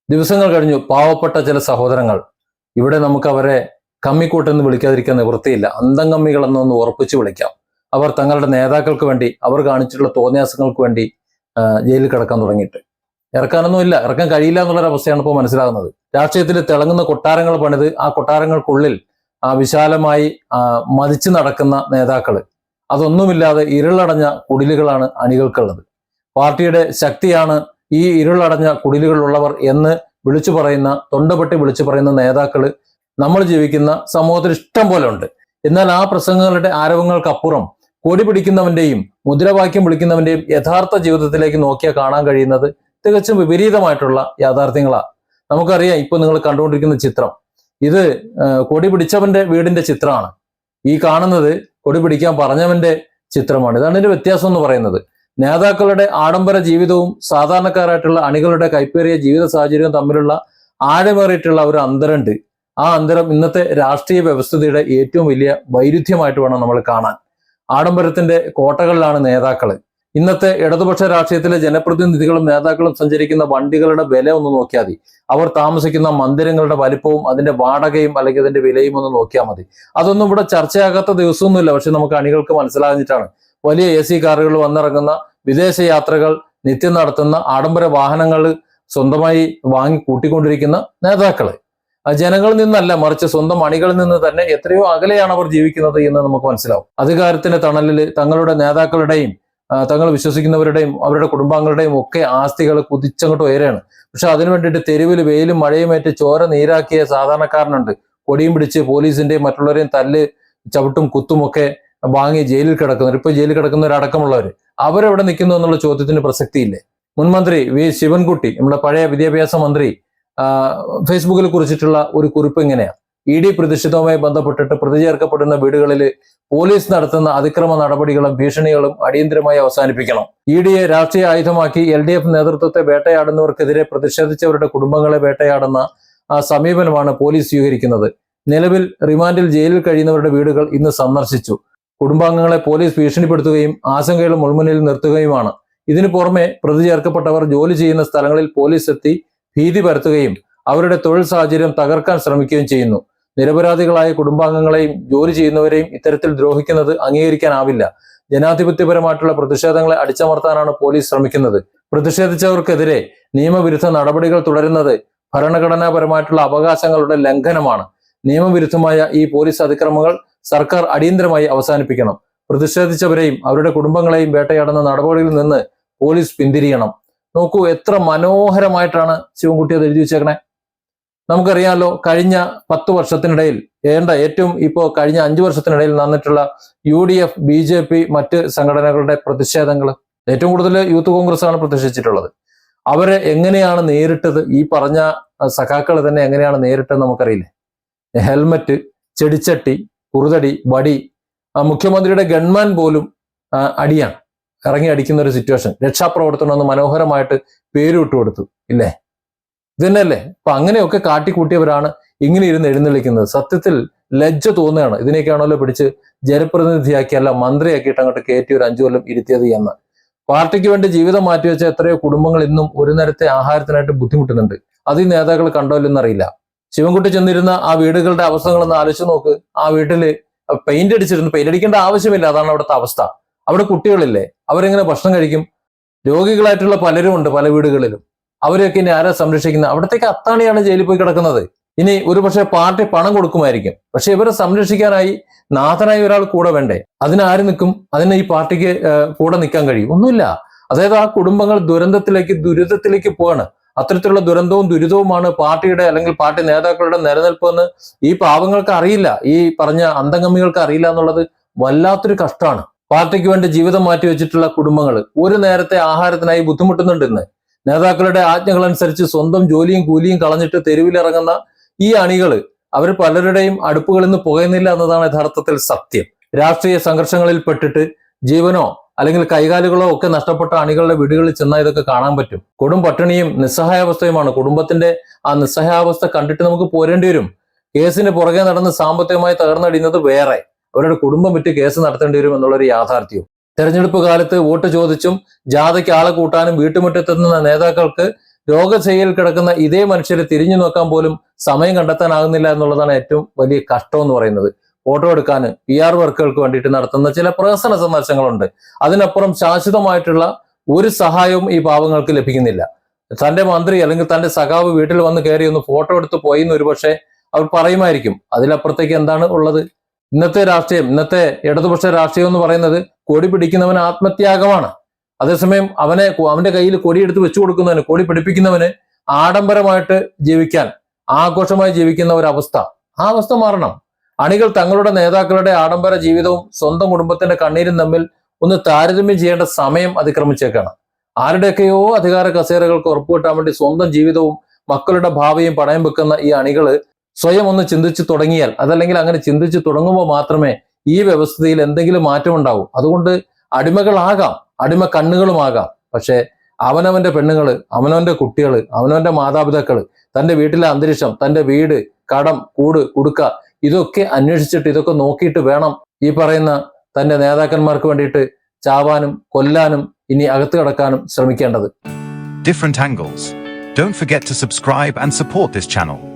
ദിവസങ്ങൾ കഴിഞ്ഞു. പാവപ്പെട്ട ചില സഹോദരങ്ങൾ, ഇവിടെ നമുക്ക് അവരെ കമ്മിക്കൂട്ടെന്ന് വിളിക്കാതിരിക്കാൻ നിവൃത്തിയില്ല. അന്തംകമ്മികളെന്നൊന്ന് ഉറപ്പിച്ചു വിളിക്കാം. അവർ തങ്ങളുടെ നേതാക്കൾക്ക് വേണ്ടി, അവർ കാണിച്ചിട്ടുള്ള തോന്നിയാസങ്ങൾക്ക് വേണ്ടി ജയിലിൽ കിടക്കാൻ തുടങ്ങിയിട്ട്. ഇറക്കാനൊന്നും ഇല്ല, ഇറക്കാൻ കഴിയില്ല എന്നുള്ളൊരവസ്ഥയാണ് ഇപ്പോൾ മനസ്സിലാകുന്നത്. രാഷ്ട്രീയത്തിൽ തിളങ്ങുന്ന കൊട്ടാരങ്ങൾ പണിത് ആ കൊട്ടാരങ്ങൾക്കുള്ളിൽ വിശാലമായി മതിച്ചു നടക്കുന്ന നേതാക്കള്, അതൊന്നുമില്ലാതെ ഇരുളടഞ്ഞ കുടിലുകളാണ് അണികൾക്കുള്ളത്. പാർട്ടിയുടെ ശക്തിയാണ് ഈ ഇരുളടഞ്ഞ കുടിലുകളുള്ളവർ എന്ന് വിളിച്ചു പറയുന്ന, തൊണ്ടപെട്ടി വിളിച്ചു പറയുന്ന നേതാക്കള് നമ്മൾ ജീവിക്കുന്ന സമൂഹത്തിൽ ഇഷ്ടം പോലെ ഉണ്ട്. എന്നാൽ ആ പ്രസംഗങ്ങളുടെ ആരവങ്ങൾക്കപ്പുറം കൊടി പിടിക്കുന്നവന്റെയും മുദ്രാവാക്യം വിളിക്കുന്നവന്റെയും യഥാർത്ഥ ജീവിതത്തിലേക്ക് നോക്കിയാൽ കാണാൻ കഴിയുന്നത് തികച്ചും വിപരീതമായിട്ടുള്ള യാഥാർത്ഥ്യങ്ങളാണ്. നമുക്കറിയാം, ഇപ്പൊ നിങ്ങൾ കണ്ടുകൊണ്ടിരിക്കുന്ന ചിത്രം, ഇത് കൊടി പിടിച്ചവന്റെ വീടിന്റെ ചിത്രമാണ്. ഈ കാണുന്നത് കൊടി പിടിക്കാൻ പറഞ്ഞവന്റെ ചിത്രമാണ്. ഇതാണ് ഇതിന്റെ വ്യത്യാസം എന്ന് പറയുന്നത്. നേതാക്കളുടെ ആഡംബര ജീവിതവും സാധാരണക്കാരായിട്ടുള്ള അണികളുടെ കൈപ്പേറിയ ജീവിത സാഹചര്യവും തമ്മിലുള്ള ആഴമേറിയിട്ടുള്ള ഒരു അന്തരമുണ്ട്. ആ അന്തരം ഇന്നത്തെ രാഷ്ട്രീയ വ്യവസ്ഥിതിയുടെ ഏറ്റവും വലിയ വൈരുദ്ധ്യമായിട്ട് വേണം നമ്മൾ കാണാൻ. ആഡംബരത്തിന്റെ കോട്ടകളിലാണ് നേതാക്കള്. ഇന്നത്തെ ഇടതുപക്ഷ രാഷ്ട്രീയത്തിലെ ജനപ്രതിനിധികളും നേതാക്കളും സഞ്ചരിക്കുന്ന വണ്ടികളുടെ വില ഒന്ന് നോക്കിയാൽ മതി. അവർ താമസിക്കുന്ന മന്ദിരങ്ങളുടെ വലിപ്പവും അതിന്റെ വാടകയും അല്ലെങ്കിൽ അതിന്റെ വിലയും ഒന്ന് നോക്കിയാൽ മതി. അതൊന്നും ഇവിടെ ചർച്ചയാകാത്ത ദിവസമൊന്നുമില്ല. പക്ഷെ നമുക്ക് അണികൾക്ക് മനസ്സിലാഞ്ഞിട്ടാണ്. വലിയ AC കാറുകൾ വന്നിറങ്ങുന്ന, വിദേശ യാത്രകൾ നിത്യം നടത്തുന്ന, ആഡംബര വാഹനങ്ങൾ സ്വന്തമായി വാങ്ങി കൂട്ടിക്കൊണ്ടിരിക്കുന്ന നേതാക്കള് ജനങ്ങളിൽ നിന്നല്ല, മറിച്ച് സ്വന്തം അണികളിൽ നിന്ന് തന്നെ എത്രയോ അകലെയാണ് അവർ ജീവിക്കുന്നത് എന്ന് നമുക്ക് മനസ്സിലാവും. അധികാരത്തിന്റെ തണലിൽ തങ്ങളുടെ നേതാക്കളുടെയും തങ്ങൾ വിശ്വസിക്കുന്നവരുടെയും അവരുടെ കുടുംബാംഗങ്ങളുടെയും ഒക്കെ ആസ്തികൾ കുതിച്ചങ്ങോട്ട് ഉയരാണ്. പക്ഷെ അതിനു വേണ്ടിയിട്ട് തെരുവിൽ വെയിലും മഴയുമേറ്റ് ചോര നീരാക്കിയ സാധാരണക്കാരനുണ്ട്. കൊടിയും പിടിച്ച് പോലീസിന്റെയും മറ്റുള്ളവരെയും തല്ല് ചവിട്ടും കുത്തുമൊക്കെ വാങ്ങി ജയിലിൽ കിടക്കുന്നവർ, ഇപ്പൊ ജയിലിൽ കിടക്കുന്നവരടക്കമുള്ളവർ, അവരെവിടെ നിൽക്കുന്നു എന്നുള്ള ചോദ്യത്തിന് പ്രസക്തിയില്ലേ? മുൻമന്ത്രി V ശിവൻകുട്ടി, നമ്മുടെ പഴയ വിദ്യാഭ്യാസ മന്ത്രി, ഫേസ്ബുക്കിൽ കുറിച്ചിട്ടുള്ള ഒരു കുറിപ്പ് ഇങ്ങനെയാണ്: ED പ്രതിഷേധവുമായി ബന്ധപ്പെട്ടിട്ട് പ്രതി ചേർക്കപ്പെടുന്ന വീടുകളിൽ പോലീസ് നടത്തുന്ന അതിക്രമ നടപടികളും ഭീഷണികളും അടിയന്തരമായി അവസാനിപ്പിക്കണം. EDയെ രാഷ്ട്രീയ ആയുധമാക്കി LDF നേതൃത്വത്തെ വേട്ടയാടുന്നവർക്കെതിരെ പ്രതിഷേധിച്ചവരുടെ കുടുംബങ്ങളെ വേട്ടയാടുന്ന സമീപനമാണ് പോലീസ് സ്വീകരിക്കുന്നത്. നിലവിൽ റിമാൻഡിൽ ജയിലിൽ കഴിയുന്നവരുടെ വീടുകൾ ഇന്ന് സന്ദർശിച്ചു. കുടുംബാംഗങ്ങളെ പോലീസ് ഭീഷണിപ്പെടുത്തുകയും ആശങ്കയുടെ മുൾമുനയിൽ നിർത്തുകയുമാണ്. ഇതിനു പുറമെ പ്രതി ചേർക്കപ്പെട്ടവർ ജോലി ചെയ്യുന്ന സ്ഥലങ്ങളിൽ പോലീസ് എത്തി ഭീതി പരത്തുകയും അവരുടെ തൊഴിൽ സാഹചര്യം തകർക്കാൻ ശ്രമിക്കുകയും ചെയ്യുന്നു. നിരപരാധികളായ കുടുംബാംഗങ്ങളെയും ജോലി ചെയ്യുന്നവരെയും ഇത്തരത്തിൽ ദ്രോഹിക്കുന്നത് അംഗീകരിക്കാനാവില്ല. ജനാധിപത്യപരമായിട്ടുള്ള പ്രതിഷേധങ്ങളെ അടിച്ചമർത്താനാണ് പോലീസ് ശ്രമിക്കുന്നത്. പ്രതിഷേധിച്ചവർക്കെതിരെ നിയമവിരുദ്ധ നടപടികൾ തുടരുന്നത് ഭരണഘടനാപരമായിട്ടുള്ള അവകാശങ്ങളുടെ ലംഘനമാണ്. നിയമവിരുദ്ധമായ ഈ പോലീസ് അതിക്രമങ്ങൾ സർക്കാർ അടിയന്തരമായി അവസാനിപ്പിക്കണം. പ്രതിഷേധിച്ചവരെയും അവരുടെ കുടുംബങ്ങളെയും വേട്ടയാടുന്ന നടപടികളിൽ നിന്ന് പോലീസ് പിന്തിരിയണം. നോക്കൂ, എത്ര മനോഹരമായിട്ടാണ് ശിവൻകുട്ടി അത് എഴുതി വെച്ചേക്കണേ. നമുക്കറിയാമല്ലോ, കഴിഞ്ഞ 10 വർഷത്തിനിടയിൽ ഏറ്റവും ഇപ്പോൾ കഴിഞ്ഞ 5 വർഷത്തിനിടയിൽ നടന്നിട്ടുള്ള UDF, BJP, മറ്റ് സംഘടനകളുടെ പ്രതിഷേധങ്ങൾ, ഏറ്റവും കൂടുതൽ യൂത്ത് കോൺഗ്രസ് ആണ് പ്രതിഷേധിച്ചിട്ടുള്ളത്. അവരെ എങ്ങനെയാണ് നേരിട്ടത്? ഈ പറഞ്ഞ സഖാക്കൾ തന്നെ എങ്ങനെയാണ് നേരിട്ടത് നമുക്കറിയില്ലേ. ഹെൽമറ്റ്, ചെടിച്ചട്ടി, കുറുതടി, വടി, മുഖ്യമന്ത്രിയുടെ ഗൺമാൻ പോലും അടിയാണ്, ഇറങ്ങി അടിക്കുന്ന ഒരു സിറ്റുവേഷൻ. രക്ഷാപ്രവർത്തനം ഒന്ന് മനോഹരമായിട്ട് പേരിട്ട് കൊടുത്തു, ഇല്ലേ? ഇത് തന്നെയല്ലേ? അപ്പൊ അങ്ങനെയൊക്കെ കാട്ടിക്കൂട്ടിയവരാണ് ഇങ്ങനെ ഇരുന്ന് എഴുന്നള്ളിക്കുന്നത്. സത്യത്തിൽ ലജ്ജ തോന്നുകയാണ്. ഇതിനേക്കാണല്ലോ പിടിച്ച് ജനപ്രതിനിധിയാക്കിയല്ല മന്ത്രിയാക്കിയിട്ട് അങ്ങോട്ട് കയറ്റി ഒരു 5 കൊല്ലം ഇരുത്തിയത് എന്ന്. പാർട്ടിക്ക് വേണ്ടി ജീവിതം മാറ്റിവെച്ച എത്രയോ കുടുംബങ്ങൾ ഇന്നും ഒരു നേരത്തെ ആഹാരത്തിനായിട്ട് ബുദ്ധിമുട്ടുന്നുണ്ട്. അത് ഈ നേതാക്കൾ കണ്ടോ എന്നറിയില്ല. ശിവൻകുട്ടി ചെന്നിരുന്ന ആ വീടുകളുടെ അവസ്ഥകളൊന്ന് ആലോചിച്ച് നോക്ക്. ആ വീട്ടില് പെയിന്റ് അടിച്ചിരുന്നു. പെയിന്റ് അടിക്കേണ്ട ആവശ്യമില്ല, അതാണ് അവിടുത്തെ അവസ്ഥ. അവിടെ കുട്ടികളില്ലേ, അവരെങ്ങനെ ഭക്ഷണം കഴിക്കും? രോഗികളായിട്ടുള്ള പലരും ഉണ്ട് പല വീടുകളിലും. അവരെയൊക്കെ ഇനി ആരാ സംരക്ഷിക്കുന്നത്? അവിടത്തേക്ക് അത്താണിയാണ് ജയിലിൽ പോയി കിടക്കുന്നത്. ഇനി ഒരുപക്ഷെ പാർട്ടി പണം കൊടുക്കുമായിരിക്കും, പക്ഷെ ഇവരെ സംരക്ഷിക്കാനായി നാഥനായി ഒരാൾ കൂടെ വേണ്ടേ? അതിനാര് നിൽക്കും? അതിന് ഈ പാർട്ടിക്ക് കൂടെ നിൽക്കാൻ കഴിയും? ഒന്നുമില്ല. അതായത് ആ കുടുംബങ്ങൾ ദുരിതത്തിലേക്ക് പോവാണ്. അത്തരത്തിലുള്ള ദുരന്തവും ദുരിതവുമാണ് പാർട്ടിയുടെ അല്ലെങ്കിൽ പാർട്ടി നേതാക്കളുടെ നിലനിൽപ്പ് എന്ന് ഈ പാവങ്ങൾക്ക് അറിയില്ല, ഈ പറഞ്ഞ അന്തംഗമികൾക്ക് അറിയില്ല എന്നുള്ളത് വല്ലാത്തൊരു കഷ്ടമാണ്. പാർട്ടിക്ക് വേണ്ടി ജീവിതം മാറ്റി വെച്ചിട്ടുള്ള കുടുംബങ്ങൾ ഒരു നേരത്തെ ആഹാരത്തിനായി ബുദ്ധിമുട്ടുന്നുണ്ട് ഇന്ന്. നേതാക്കളുടെ ആജ്ഞകളനുസരിച്ച് സ്വന്തം ജോലിയും കൂലിയും കളഞ്ഞിട്ട് തെരുവിലിറങ്ങുന്ന ഈ അണികള്, അവർ പലരുടെയും അടുപ്പുകളിൽ നിന്ന് പുകയുന്നില്ല എന്നതാണ് യഥാർത്ഥത്തിൽ സത്യം. രാഷ്ട്രീയ സംഘർഷങ്ങളിൽ പെട്ടിട്ട് ജീവനോ അല്ലെങ്കിൽ കൈകാലുകളോ ഒക്കെ നഷ്ടപ്പെട്ട അണികളുടെ വീടുകളിൽ ചെന്നാൽ ഇതൊക്കെ കാണാൻ പറ്റും. കൊടും പട്ടിണിയും നിസ്സഹായാവസ്ഥയുമാണ്. കുടുംബത്തിന്റെ ആ നിസ്സഹായാവസ്ഥ കണ്ടിട്ട് നമുക്ക് പോരേണ്ടി വരും. കേസിന് പുറകെ നടന്ന് സാമ്പത്തികമായി തകർന്നടിയുന്നത് വേറെ, അവരുടെ കുടുംബം വിറ്റ് കേസ് നടത്തേണ്ടി വരും എന്നുള്ളൊരു യാഥാർത്ഥ്യവും. തെരഞ്ഞെടുപ്പ് കാലത്ത് വോട്ട് ചോദിച്ചും ജാഥയ്ക്ക് ആളെ കൂട്ടാനും വീട്ടുമുറ്റത്തെത്തുന്ന നേതാക്കൾക്ക് രോഗശയ്യയിൽ കിടക്കുന്ന ഇതേ മനുഷ്യരെ തിരിഞ്ഞു നോക്കാൻ പോലും സമയം കണ്ടെത്താനാകുന്നില്ല എന്നുള്ളതാണ് ഏറ്റവും വലിയ കഷ്ടം എന്ന് പറയുന്നത്. ഫോട്ടോ എടുക്കാൻ PR വർക്കുകൾക്ക് വേണ്ടിയിട്ട് നടത്തുന്ന ചില പ്രഹസന സന്ദർശനങ്ങളുണ്ട്. അതിനപ്പുറം ശാശ്വതമായിട്ടുള്ള ഒരു സഹായവും ഈ പാവങ്ങൾക്ക് ലഭിക്കുന്നില്ല. തന്റെ മന്ത്രി അല്ലെങ്കിൽ തന്റെ സഖാവ് വീട്ടിൽ വന്ന് കയറി ഒന്ന് ഫോട്ടോ എടുത്ത് പോയി എന്ന് ഒരുപക്ഷെ അവർ പറയുമായിരിക്കും. അതിലപ്പുറത്തേക്ക് എന്താണ് ഉള്ളത്? ഇന്നത്തെ രാഷ്ട്രീയം, ഇന്നത്തെ ഇടതുപക്ഷ രാഷ്ട്രീയം എന്ന് പറയുന്നത് കൊടി പിടിക്കുന്നവന് ആത്മത്യാഗമാണ്. അതേസമയം അവന്റെ കയ്യിൽ കൊടിയെടുത്ത് വെച്ചു കൊടുക്കുന്നവന്, കൊടി പിടിപ്പിക്കുന്നവന് ആഡംബരമായിട്ട് ജീവിക്കാൻ, ആഘോഷമായി ജീവിക്കുന്ന ഒരവസ്ഥ, ആ അവസ്ഥ മാറണം. അണികൾ തങ്ങളുടെ നേതാക്കളുടെ ആഡംബര ജീവിതവും സ്വന്തം കുടുംബത്തിന്റെ കണ്ണീരും തമ്മിൽ ഒന്ന് താരതമ്യം ചെയ്യേണ്ട സമയം അതിക്രമിച്ചേക്കാണ്. ആരുടെയൊക്കെയോ അധികാര കസേരകൾക്ക് ഉറപ്പുകിട്ടാൻ വേണ്ടി സ്വന്തം ജീവിതവും മക്കളുടെ ഭാവിയും പണയം വെക്കുന്ന ഈ അണികള് സ്വയം ഒന്ന് ചിന്തിച്ചു തുടങ്ങിയാൽ, അതല്ലെങ്കിൽ അങ്ങനെ ചിന്തിച്ചു തുടങ്ങുമ്പോൾ മാത്രമേ ഈ വ്യവസ്ഥയിൽ എന്തെങ്കിലും മാറ്റമുണ്ടാവൂ. അതുകൊണ്ട് അടിമകളാകാം, അടിമ കണ്ണുകളുമാകാം. പക്ഷെ അവനവന്റെ പെണ്ണുങ്ങള്, അവനവന്റെ കുട്ടികള്, അവനവന്റെ മാതാപിതാക്കള്, തന്റെ വീട്ടിലെ അന്തരീക്ഷം, തന്റെ വീട്, കടം, കൂട്, കുടുക്ക, ഇതൊക്കെ അന്വേഷിച്ചിട്ട് ഇതൊക്കെ നോക്കിയിട്ട് വേണം ഈ പറയുന്ന തന്റെ നേതാക്കന്മാർക്ക് വേണ്ടിയിട്ട് ചാവാനും കൊല്ലാനും ഇനി അകത്ത് കടക്കാനും ശ്രമിക്കേണ്ടത്. Different angles. Don't forget to subscribe and support this channel.